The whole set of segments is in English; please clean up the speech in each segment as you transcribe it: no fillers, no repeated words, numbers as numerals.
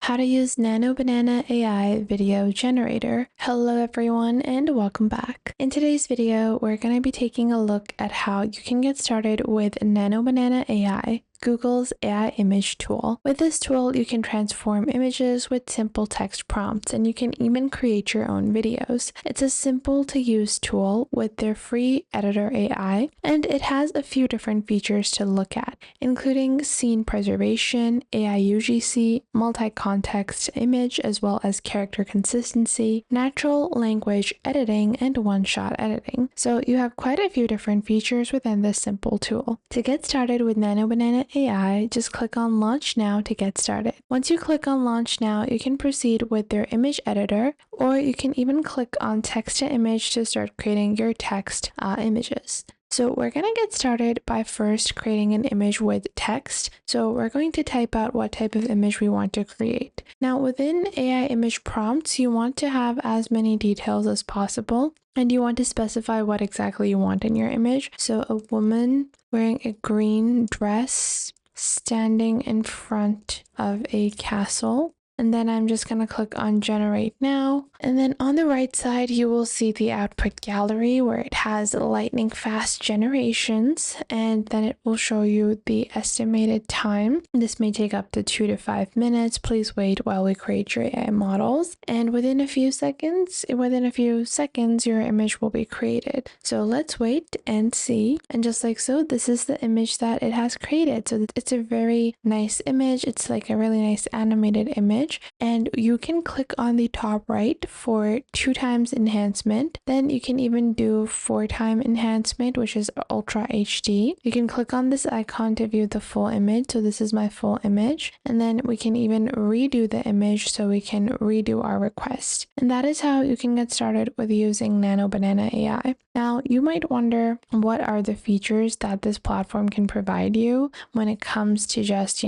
How to use Nano Banana AI video generator. Hello everyone and welcome back. In today's video, we're going to be taking a look at how you can get started with Nano Banana AI, Google's AI image tool. With this tool, you can transform images with simple text prompts, and you can even create your own videos. It's a simple to use tool with their free editor AI, and it has a few different features to look at, including scene preservation, AI UGC, multi-context image, as well as character consistency, natural language editing, and one-shot editing. So you have quite a few different features within this simple tool. To get started with Nano Banana AI, just click on Launch Now to get started. Once you click on Launch Now, you can proceed with their image editor, or you can even click on Text to Image to start creating your text images. So we're going to get started by first creating an image with text. So we're going to type out what type of image we want to create. Now within AI image prompts, you want to have as many details as possible, and you want to specify what exactly you want in your image. So a woman wearing a green dress standing in front of a castle. And then I'm just going to click on Generate Now. And then on the right side, you will see the output gallery where it has lightning fast generations. And then it will show you the estimated time. This may take up to 2 to 5 minutes. Please wait while we create your AI models. And within a few seconds, your image will be created. So let's wait and see. And just like so, this is the image that it has created. So it's a very nice image. It's like a really nice animated image. And you can click on the top right for 2x enhancement. Then you can even do 4x enhancement, which is Ultra HD. You can click on this icon to view the full image. So this is my full image. And then we can even redo the image so we can redo our request. And that is how you can get started with using Nano Banana AI. Now, you might wonder, what are the features that this platform can provide you when it comes to just,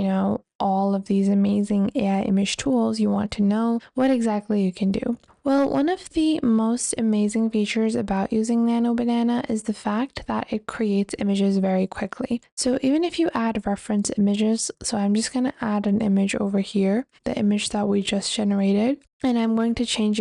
all of these amazing AI image tools? You want to know what exactly you can do. Well, one of the most amazing features about using Nano Banana is the fact that it creates images very quickly. So even if you add reference images, so I'm just going to add an image over here, the image that we just generated, and I'm going to change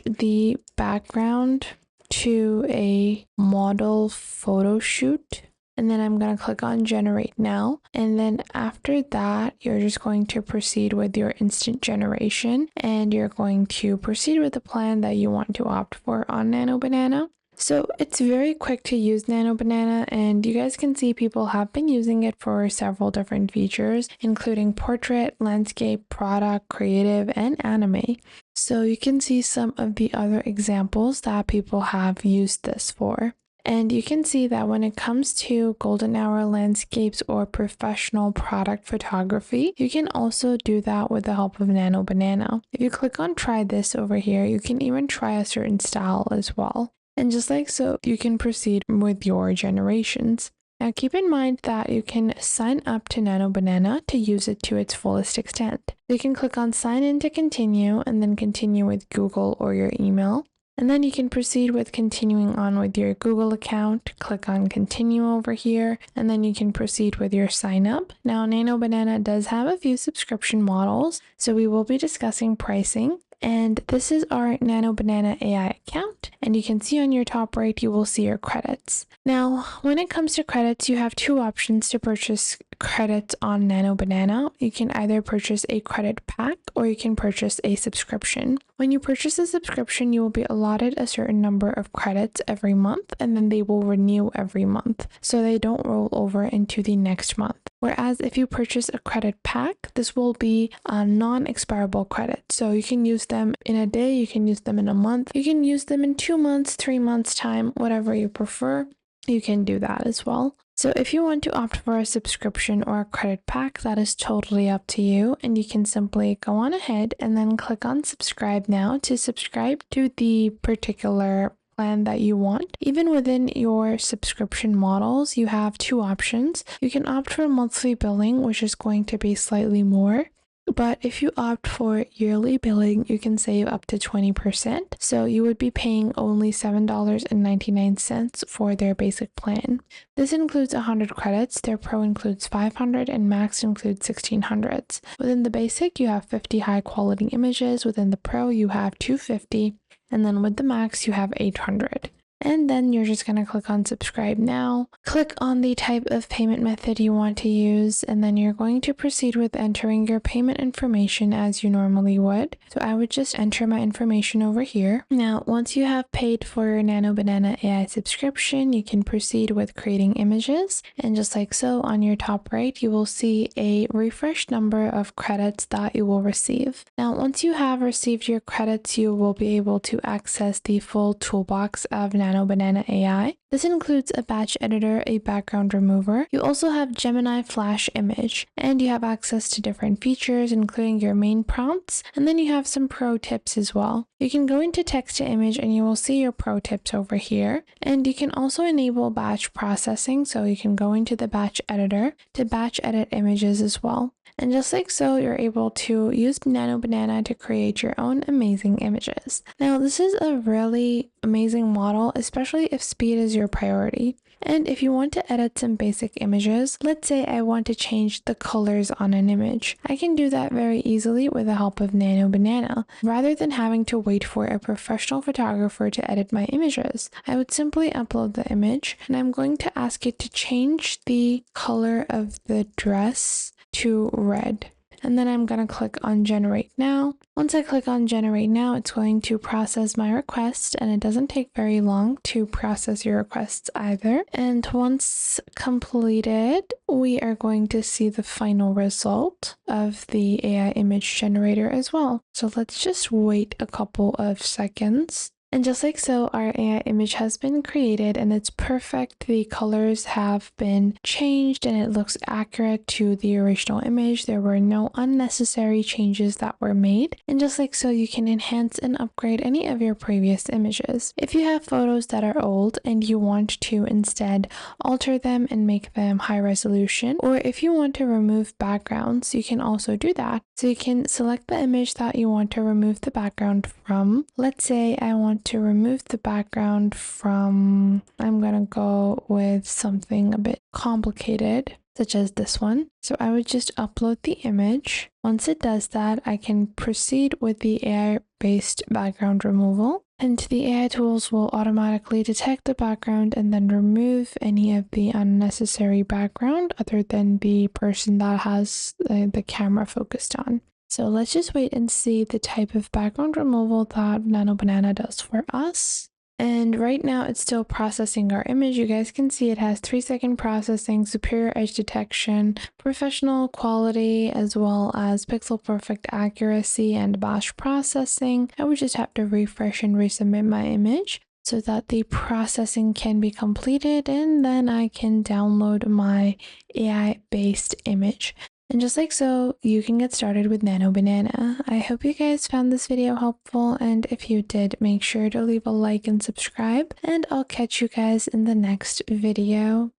the background to a model photo shoot. And then I'm going to click on Generate Now. And then after that, you're just going to proceed with your instant generation. And you're going to proceed with the plan that you want to opt for on Nano Banana. So it's very quick to use Nano Banana, and you guys can see people have been using it for several different features, including portrait, landscape, product, creative, and anime. So you can see some of the other examples that people have used this for. And you can see that when it comes to golden hour landscapes or professional product photography, you can also do that with the help of Nano Banana. If you click on Try This over here, you can even try a certain style as well. And just like so, you can proceed with your generations. Now keep in mind that you can sign up to Nano Banana to use it to its fullest extent. You can click on Sign In to continue, and then continue with Google or your email. And then you can proceed with continuing on with your Google account. Click on Continue over here, and then you can proceed with your sign up. Now, Nano Banana does have a few subscription models, so we will be discussing pricing. And this is our Nano Banana AI account, and you can see on your top right, you will see your credits. Now, when it comes to credits, you have two options to purchase credits on Nano Banana. You can either purchase a credit pack, or you can purchase a subscription. When you purchase a subscription, you will be allotted a certain number of credits every month, and then they will renew every month, so they don't roll over into the next month. Whereas if you purchase a credit pack, this will be a non-expirable credit. So you can use them in a day, you can use them in a month, you can use them in 2 months, 3 months time, whatever you prefer, you can do that as well. So if you want to opt for a subscription or a credit pack, that is totally up to you. And you can simply go on ahead and then click on Subscribe Now to subscribe to the particular plan that you want. Even within your subscription models, you have two options. You can opt for monthly billing, which is going to be slightly more. But if you opt for yearly billing, you can save up to 20%. So you would be paying only $7.99 for their basic plan. This includes 100 credits, their pro includes 500, and max includes 1600s. Within the basic, you have 50 high quality images. Within the pro, you have 250. And then with the max, you have 800. And then you're just going to click on subscribe now. Click on the type of payment method you want to use, and then you're going to proceed with entering your payment information as you normally would. So I would just enter my information over here. Now, once you have paid for your Nano Banana AI subscription, you can proceed with creating images. And just like so, on your top right, you will see a refreshed number of credits that you will receive. Now, once you have received your credits, you will be able to access the full toolbox of Nano Banana AI. This includes a batch editor, a background remover. You also have Gemini Flash Image, and you have access to different features, including your main prompts, and then you have some pro tips as well. You can go into text to image and you will see your pro tips over here. And you can also enable batch processing, so you can go into the batch editor to batch edit images as well. And just like so, you're able to use Nano Banana to create your own amazing images. Now, this is a really amazing model, especially if speed is your priority. And if you want to edit some basic images, let's say I want to change the colors on an image, I can do that very easily with the help of Nano Banana. Rather than having to wait for a professional photographer to edit my images, I would simply upload the image, and I'm going to ask it to change the color of the dress to red. And then I'm going to click on generate now. Once I click on generate now, it's going to process my request, and it doesn't take very long to process your requests either. And once completed, we are going to see the final result of the AI image generator as well. So let's just wait a couple of seconds. And just like so, our AI image has been created and it's perfect. The colors have been changed and it looks accurate to the original image. There were no unnecessary changes that were made. And just like so, you can enhance and upgrade any of your previous images. If you have photos that are old and you want to instead alter them and make them high resolution, or if you want to remove backgrounds, you can also do that. So you can select the image that you want to remove the background from. Let's say I want to remove the background from, I'm gonna go with something a bit complicated, such as this one. So I would just upload the image. Once it does that, I can proceed with the AI-based background removal. And the AI tools will automatically detect the background and then remove any of the unnecessary background other than the person that has the camera focused on. So let's just wait and see the type of background removal that Nano Banana does for us. And right now it's still processing our image. You guys can see it has 3-second processing, superior edge detection, professional quality, as well as pixel perfect accuracy and batch processing. I would just have to refresh and resubmit my image so that the processing can be completed, and then I can download my AI-based image. And just like so, you can get started with Nano Banana. I hope you guys found this video helpful, and if you did, make sure to leave a like and subscribe, and I'll catch you guys in the next video.